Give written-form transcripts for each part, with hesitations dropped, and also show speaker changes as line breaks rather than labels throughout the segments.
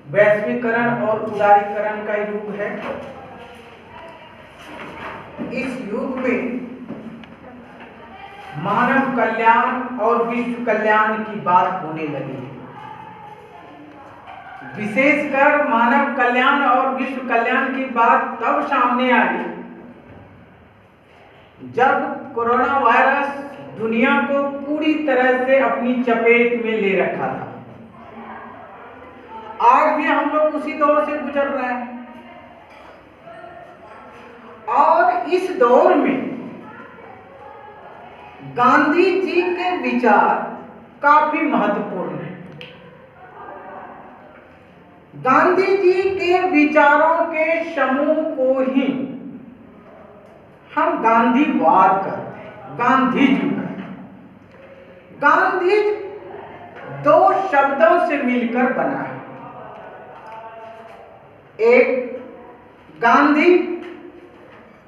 वैश्वीकरण और उदारीकरण का युग है। इस युग में मानव कल्याण और विश्व कल्याण की बात होने लगी है। विशेषकर मानव कल्याण और विश्व कल्याण की बात तब सामने आई जब कोरोना वायरस दुनिया को पूरी तरह से अपनी चपेट में ले रखा था। आज भी हम लोग उसी दौर से गुजर रहे हैं और इस दौर में गांधी जी के विचार काफी महत्वपूर्ण हैं। गांधी जी के विचारों के समूह को ही हम गांधीवाद कहते हैं, गांधीजी कहते हैं। गांधी दो शब्दों से मिलकर बना है, एक गांधी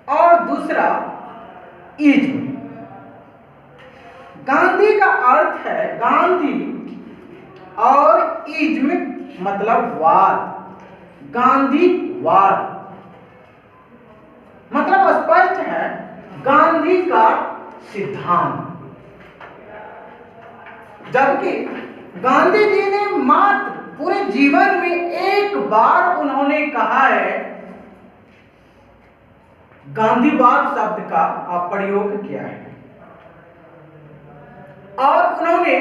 और दूसरा इज्म। गांधी का अर्थ है गांधी और इज्म मतलब वाद, गांधीवाद मतलब स्पष्ट है गांधी का सिद्धांत। जबकि गांधी जी ने मात्र पूरे जीवन में एक बार उन्होंने कहा है, गांधीवाद शब्द का प्रयोग किया है और उन्होंने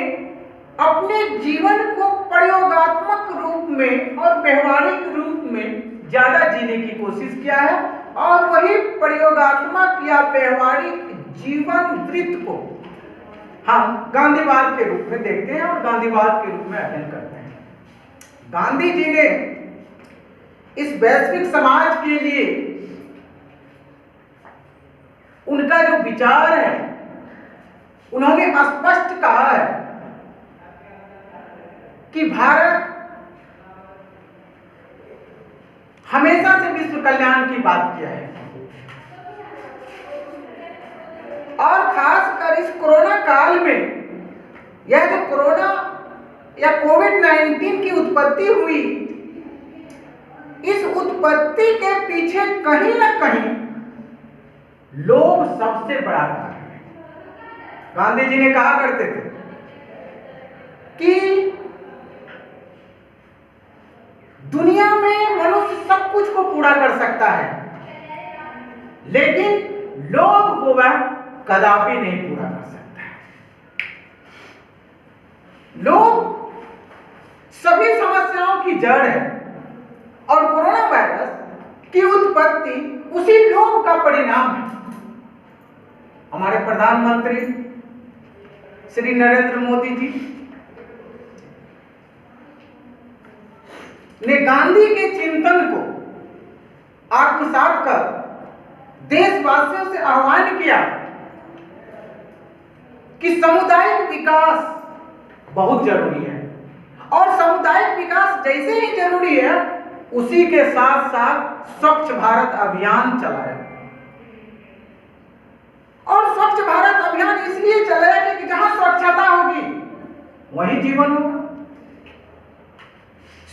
अपने जीवन को प्रयोगात्मक रूप में और व्यवहारिक रूप में ज्यादा जीने की कोशिश किया है और वही प्रयोगात्मक या व्यवहारिक जीवन वृत्त को हम गांधीवाद के रूप में देखते हैं और गांधीवाद के रूप में अध्ययन करते हैं। गांधी जी ने इस वैश्विक समाज के लिए उनका जो विचार है, उन्होंने स्पष्ट कहा है कि भारत हमेशा से विश्व कल्याण की बात किया है और खासकर इस कोरोना काल में यह जो कोरोना या कोविड-19 की उत्पत्ति हुई, इस उत्पत्ति के पीछे कहीं ना कहीं लोभ सबसे बड़ा कारण है। गांधी जी ने कहा करते थे कि दुनिया में मनुष्य सब कुछ को पूरा कर सकता है, लेकिन लोभ को वह कदापि नहीं पूरा कर सकता है। लोभ सभी समस्याओं की जड़ है और कोरोना वायरस की उत्पत्ति उसी लोभ का परिणाम है। हमारे प्रधानमंत्री श्री नरेंद्र मोदी जी ने गांधी के चिंतन को आत्मसात कर देशवासियों से आह्वान किया कि सामुदायिक विकास बहुत जरूरी है और सामुदायिक विकास जैसे ही जरूरी है, उसी के साथ साथ स्वच्छ भारत अभियान चलाया और स्वच्छ भारत अभियान इसलिए चलाया कि जहां स्वच्छता होगी वहीं जीवन होगा।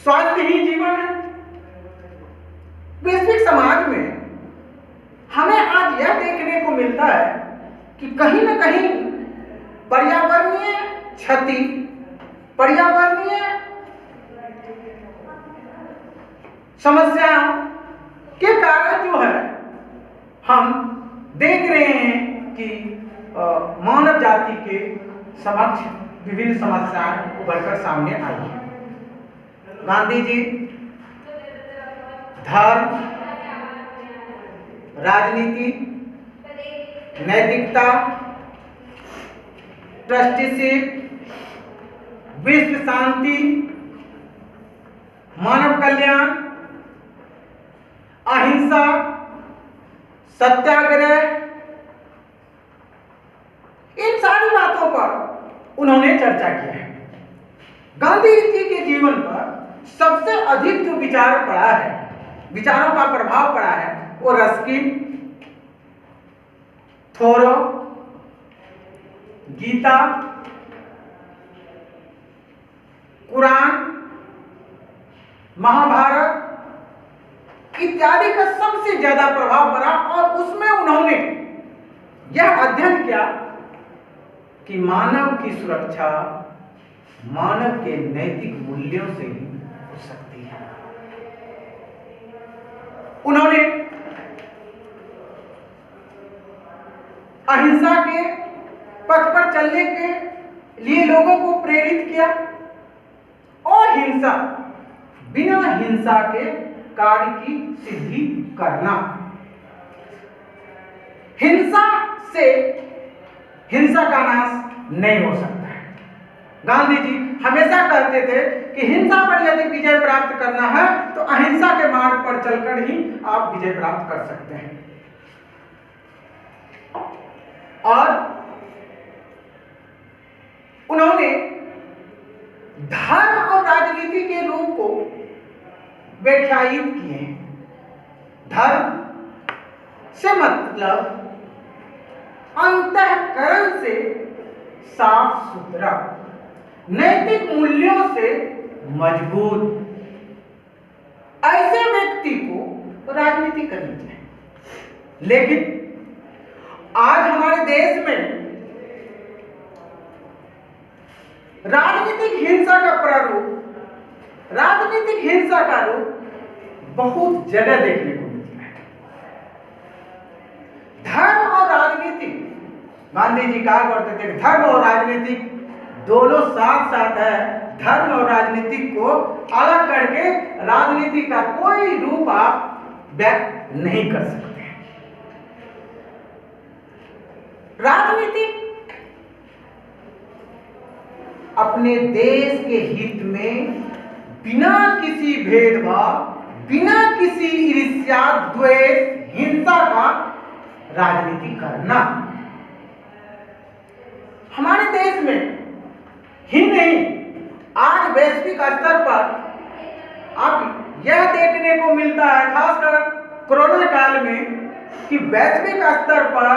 स्वास्थ्य ही जीवन है। वैश्विक समाज में हमें आज यह देखने को मिलता है कि कहीं न कहीं पर्यावरणीय क्षति, पर्यावरणीय समस्या के कारण जो है हम देख रहे हैं कि मानव जाति के समक्ष विभिन्न समस्याएं उभरकर सामने आई हैं। गांधी जी धर्म, राजनीति, नैतिकता, ट्रस्टीशिप, विश्व शांति, मानव कल्याण, अहिंसा, सत्याग्रह, इन सारी बातों पर उन्होंने चर्चा की है। गांधी जी के जीवन पर सबसे अधिक जो विचार पड़ा है, विचारों का प्रभाव पड़ा है, वो रस्किन, थोरो, गीता, कुरान, महाभारत इत्यादि का सबसे ज्यादा प्रभाव पड़ा और उसमें उन्होंने यह अध्ययन किया कि मानव की सुरक्षा मानव के नैतिक मूल्यों से ही हो सकती है। उन्होंने अहिंसा के पथ पर चलने के लिए लोगों को प्रेरित किया और बिना हिंसा के कार्य की सिद्धि करना। हिंसा से हिंसा का नाश नहीं हो सकता है। गांधी जी हमेशा कहते थे कि हिंसा पर यदि विजय प्राप्त करना है तो अहिंसा के मार्ग पर चलकर ही आप विजय प्राप्त कर सकते हैं। और उन्होंने धर्म और राजनीति के रूप को व्याख्यायित किए। धर्म से मतलब अंतःकरण से साफ सुथरा, नैतिक मूल्यों से मजबूत, ऐसे व्यक्ति को राजनीति करनी चाहिए। लेकिन आज हमारे देश में राजनीतिक हिंसा का रूप बहुत जगह देखने को मिलता है। धर्म और राजनीति, गांधी जी कहा करते थे धर्म और राजनीति दोनों साथ साथ है। धर्म और राजनीति को अलग करके राजनीति का कोई रूप आप व्यक्त नहीं कर सकते। राजनीति अपने देश के हित में बिना किसी भेदभाव, बिना किसी ईर्ष्या, द्वेष, हिंसा का राजनीति करना। हमारे देश में ही नहीं, आज वैश्विक स्तर पर आप यह देखने को मिलता है, खासकर कोरोना काल में, कि वैश्विक स्तर पर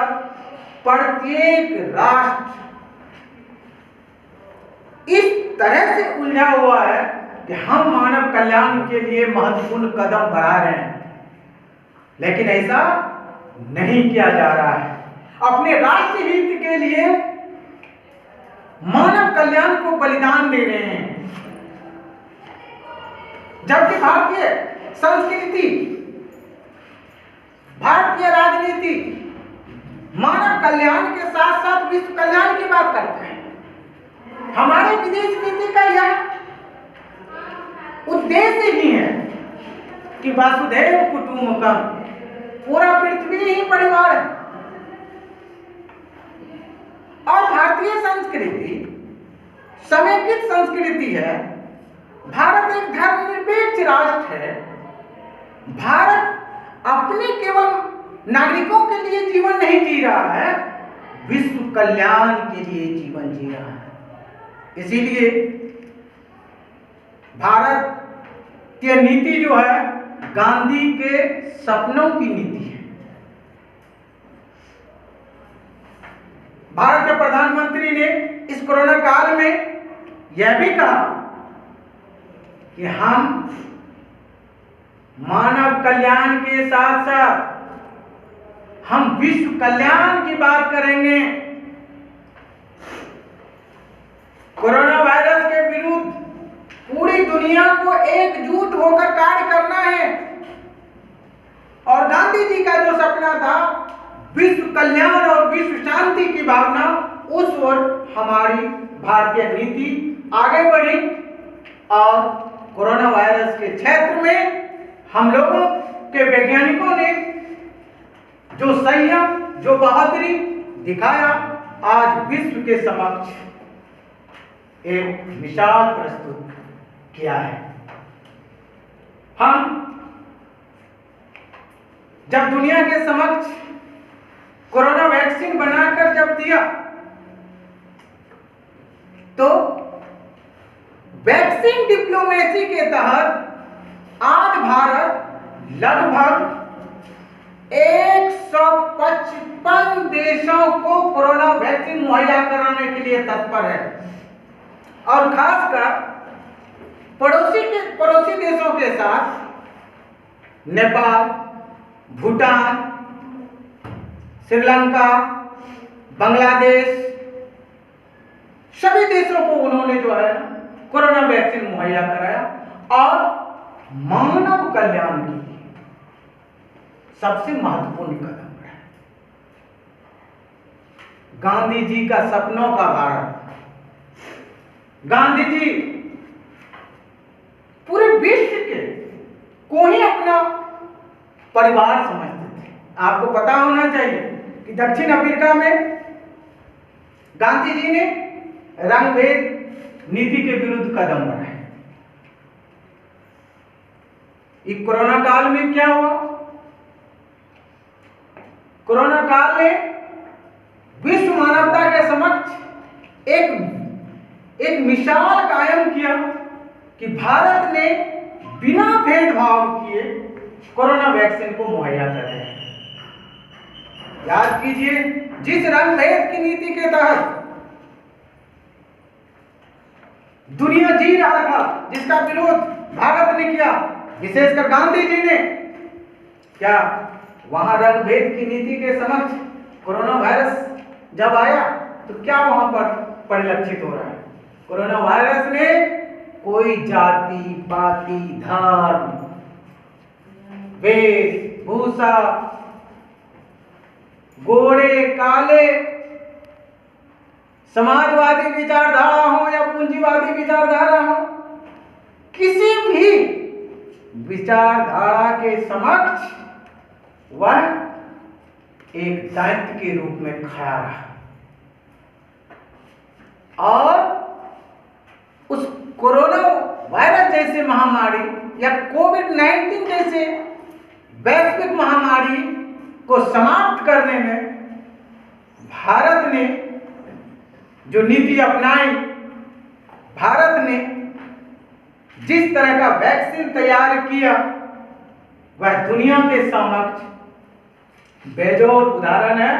प्रत्येक राष्ट्र इस तरह से उलझा हुआ है कि हम मानव कल्याण के लिए महत्वपूर्ण कदम बढ़ा रहे हैं, लेकिन ऐसा नहीं किया जा रहा है। अपने राष्ट्र हित के लिए मानव कल्याण को बलिदान दे रहे हैं, जबकि भारतीय संस्कृति, भारतीय राजनीति मानव कल्याण के साथ साथ विश्व कल्याण की बात करते हैं। हमारे विदेश नीति का यह उद्देश्य ही है कि वासुदेव कुटुंबकम, पूरा पृथ्वी ही परिवार है। और भारतीय संस्कृति समेकित संस्कृति है। भारत एक धर्मनिरपेक्ष राष्ट्र है। भारत अपने केवल नागरिकों के लिए जीवन नहीं जी रहा है, विश्व कल्याण के लिए जीवन जी रहा है। इसीलिए भारतीय नीति जो है गांधी के सपनों की नीति है। भारत के प्रधानमंत्री ने इस कोरोना काल में यह भी कहा कि हम मानव कल्याण के साथ साथ हम विश्व कल्याण की बात करेंगे। कोरोना वायरस के विरुद्ध पूरी दुनिया को एकजुट होकर कार्य करना है। और गांधी जी का जो सपना था विश्व कल्याण और विश्व शांति की भावना, उस ओर हमारी भारतीय नीति आगे बढ़ी। और कोरोना वायरस के क्षेत्र में हम लोगों के वैज्ञानिकों ने जो संयम, जो बहादुरी दिखाया, आज विश्व के समक्ष एक मिसाल प्रस्तुत किया है। हम जब दुनिया के समक्ष कोरोना वैक्सीन बनाकर जब दिया, तो वैक्सीन डिप्लोमेसी के तहत आज भारत लगभग 155 देशों को कोरोना वैक्सीन मुहैया कराने के लिए तत्पर है। और खासकर पड़ोसी देशों के साथ नेपाल, भूटान, श्रीलंका, बांग्लादेश, सभी देशों को उन्होंने जो है कोरोना वैक्सीन मुहैया कराया और मानव कल्याण के लिए सबसे महत्वपूर्ण कदम बढ़ाया। गांधी जी का सपनों का भारत। गांधी जी पूरे विश्व के को ही अपना परिवार समझते थे। आपको पता होना चाहिए कि दक्षिण अफ्रीका में गांधी जी ने रंगभेद नीति के विरुद्ध कदम बढ़ाए। इस कोरोना काल में क्या हुआ? कोरोना काल में विश्व मानवता के समक्ष एक मिसाल कायम किया कि भारत ने बिना भेदभाव किए कोरोना वैक्सीन को मुहैया कराया। याद कीजिए, जिस रंगभेद की नीति के तहत दुनिया जी रहा था, जिसका विरोध भारत ने किया, विशेषकर गांधी जी ने, क्या वहां रंगभेद की नीति के समक्ष कोरोना वायरस जब आया तो क्या वहां पर परिलक्षित हो रहा है? कोरोना वायरस ने कोई जाति, पाति, धर्म, वेशभूषा, गोरे, काले, समाजवादी विचारधारा हो या पूंजीवादी विचारधारा हो, किसी भी विचारधारा के समक्ष वह एक दैत्य के रूप में खड़ा रहा और उस कोरोना वायरस जैसे महामारी या कोविड-19 जैसे वैश्विक महामारी को समाप्त करने में भारत ने जो नीति अपनाई, भारत ने जिस तरह का वैक्सीन तैयार किया, वह दुनिया के समक्ष बेजोड़ उदाहरण है।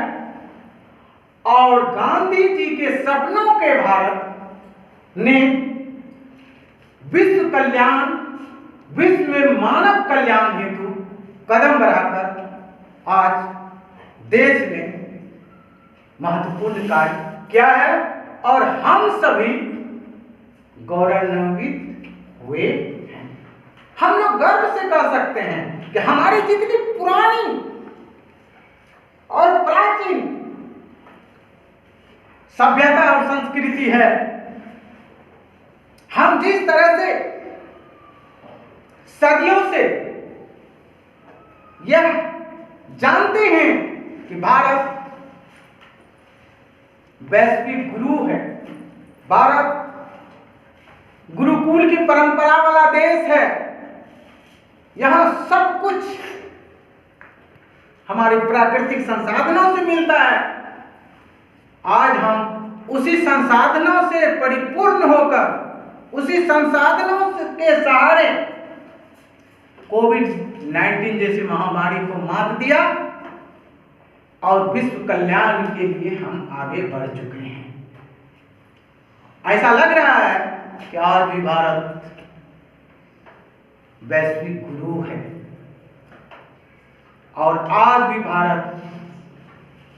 और गांधी जी के सपनों के भारत ने विश्व कल्याण, विश्व में मानव कल्याण हेतु कदम बढ़ाकर आज देश में महत्वपूर्ण कार्य किया है और हम सभी गौरवान्वित हुए हैं। हम लोग गर्व से कह सकते हैं कि हमारी जितनी पुरानी और प्राचीन सभ्यता और संस्कृति है, हम जिस तरह से सदियों से यह जानते हैं कि भारत वैश्विक गुरु है, भारत गुरुकुल की परंपरा वाला देश है, यहां सब कुछ हमारे प्राकृतिक संसाधनों से मिलता है। आज हम उसी संसाधनों से परिपूर्ण होकर, उसी संसाधनों के सहारे कोविड-19 जैसी महामारी को मात दिया और विश्व कल्याण के लिए हम आगे बढ़ चुके हैं। ऐसा लग रहा है कि आज भी भारत वैश्विक गुरु है और आज भी भारत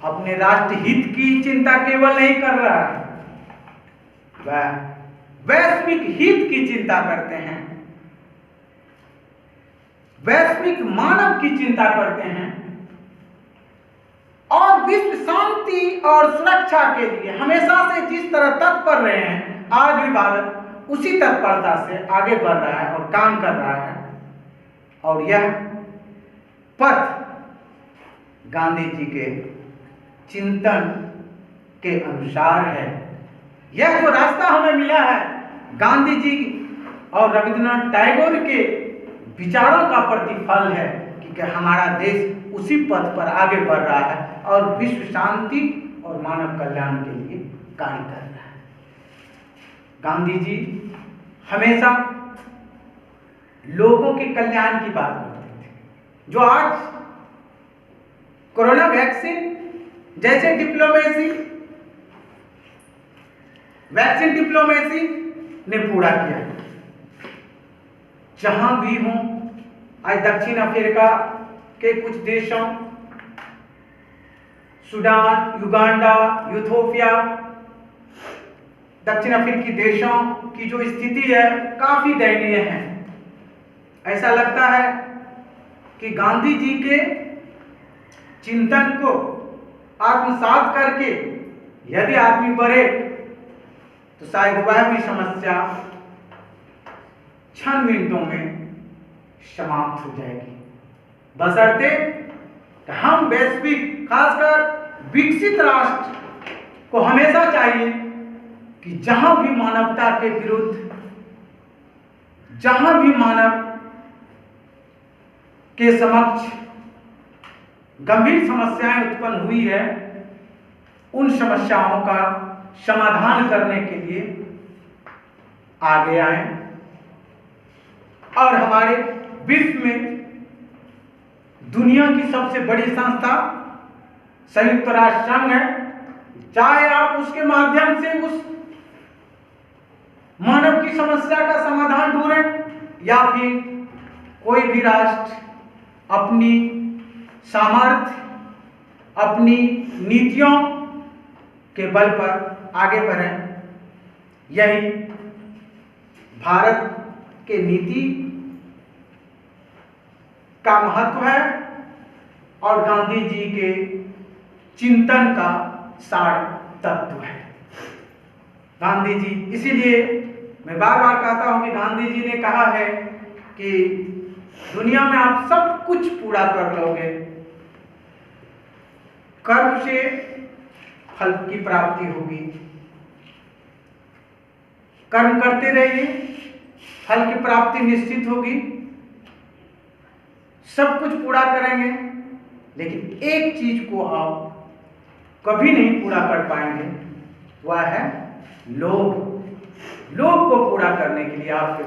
अपने राष्ट्र हित की चिंता केवल नहीं कर रहा है, वह वैश्विक हित की चिंता करते हैं, वैश्विक मानव की चिंता करते हैं और विश्व शांति और सुरक्षा के लिए हमेशा से जिस तरह तत्पर रहे हैं, आज भी भारत उसी तत्परता से आगे बढ़ रहा है और काम कर रहा है। और यह पथ गांधी जी के चिंतन के अनुसार है। यह जो रास्ता हमें मिला है, गांधी जी और रविंद्रनाथ टैगोर के विचारों का प्रतिफल है कि हमारा देश उसी पथ पर आगे बढ़ रहा है और विश्व शांति और मानव कल्याण के लिए कार्य कर रहा है। गांधी जी हमेशा लोगों के कल्याण की बात करते थे। जो आज कोरोना वैक्सीन जैसे वैक्सीन डिप्लोमेसी ने पूरा किया, जहां भी हों, आज दक्षिण अफ्रीका के कुछ देशों, सूडान, युगांडा, यूथोपिया, दक्षिण अफ्रीकी देशों की जो स्थिति है काफी दयनीय है। ऐसा लगता है कि गांधी जी के चिंतन को आत्मसात करके यदि आदमी बढ़े तो शायद वह भी समस्या क्षण मिनटों में समाप्त हो जाएगी, बशर्ते हम वैश्विक खासकर विकसित राष्ट्र को हमेशा चाहिए कि जहां भी मानवता के विरुद्ध, जहां भी मानव के समक्ष गंभीर समस्याएं उत्पन्न हुई है, उन समस्याओं का समाधान करने के लिए आगे आए और हमारे विश्व में दुनिया की सबसे बड़ी संस्था संयुक्त राष्ट्र संघ है, चाहे आप उसके माध्यम से उस मानव की समस्या का समाधान ढूंढें या फिर कोई भी राष्ट्र अपनी सामर्थ्य, अपनी नीतियों के बल पर आगे बढ़े। यही भारत के नीति का महत्व है और गांधी जी के चिंतन का सार तत्व है। गांधी जी, इसीलिए मैं बार बार कहता हूं कि गांधी जी ने कहा है कि दुनिया में आप सब कुछ पूरा कर लोगे, कर्म से फल की प्राप्ति होगी, कर्म करते रहिए, फल की प्राप्ति निश्चित होगी, सब कुछ पूरा करेंगे, लेकिन एक चीज को आप कभी नहीं पूरा कर पाएंगे, वह है लोभ। लोभ को पूरा करने के लिए आपके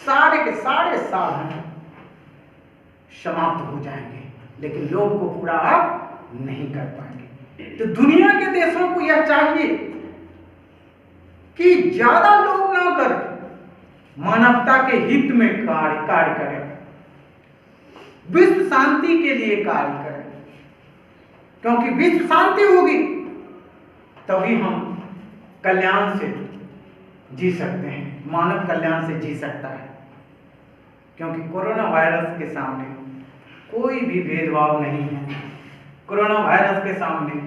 सारे के सारे साधन समाप्त हो जाएंगे, लेकिन लोभ को पूरा आप नहीं कर पाएंगे। तो दुनिया के देशों को यह चाहिए कि ज्यादा लोभ ना कर मानवता के हित में कार्य करें, विश्व शांति के लिए कार्य करें, क्योंकि विश्व शांति होगी तभी हम कल्याण से जी सकते हैं, मानव कल्याण से जी सकता है। क्योंकि कोरोना वायरस के सामने कोई भी भेदभाव नहीं है। कोरोना वायरस के सामने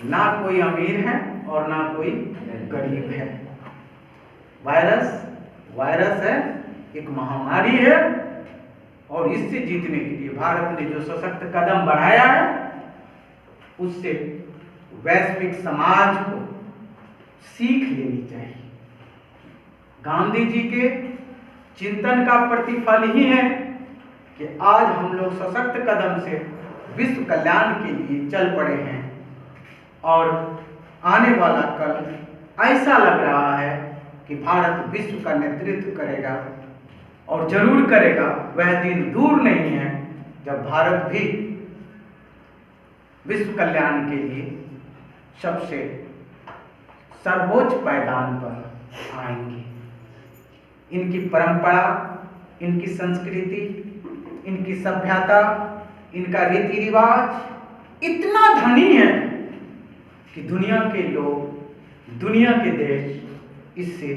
ना कोई अमीर है और ना कोई गरीब है। वायरस है, एक महामारी है और इससे जीतने के लिए भारत ने जो सशक्त कदम बढ़ाया है, उससे वैश्विक समाज को सीख लेनी चाहिए। गांधी जी के चिंतन का प्रतिफल ही है कि आज हम लोग सशक्त कदम से विश्व कल्याण के लिए चल पड़े हैं और आने वाला कल ऐसा लग रहा है कि भारत विश्व का नेतृत्व करेगा और जरूर करेगा। वह दिन दूर नहीं है जब भारत भी विश्व कल्याण के लिए सबसे सर्वोच्च पायदान पर आएंगे। इनकी परंपरा, इनकी संस्कृति, इनकी सभ्यता, इनका रीति रिवाज इतना धनी है कि दुनिया के लोग, दुनिया के देश इससे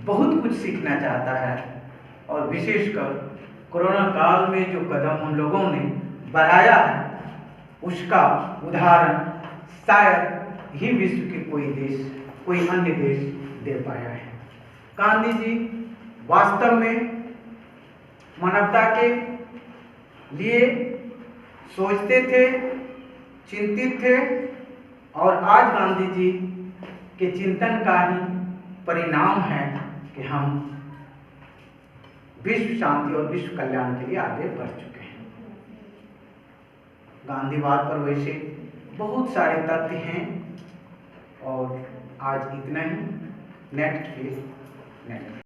बहुत कुछ सीखना चाहता है। और विशेषकर कोरोना काल में जो कदम हम लोगों ने बढ़ाया है, उसका उदाहरण शायद ही विश्व के कोई अन्य देश दे पाया है। गांधी जी वास्तव में मानवता के लिए सोचते थे, चिंतित थे और आज गांधी जी के चिंतन का ही परिणाम है कि हम विश्व शांति और विश्व कल्याण के लिए आगे बढ़ चुके हैं। गांधीवाद पर वैसे बहुत सारे तथ्य हैं और आज इतना ही। नेक्स्ट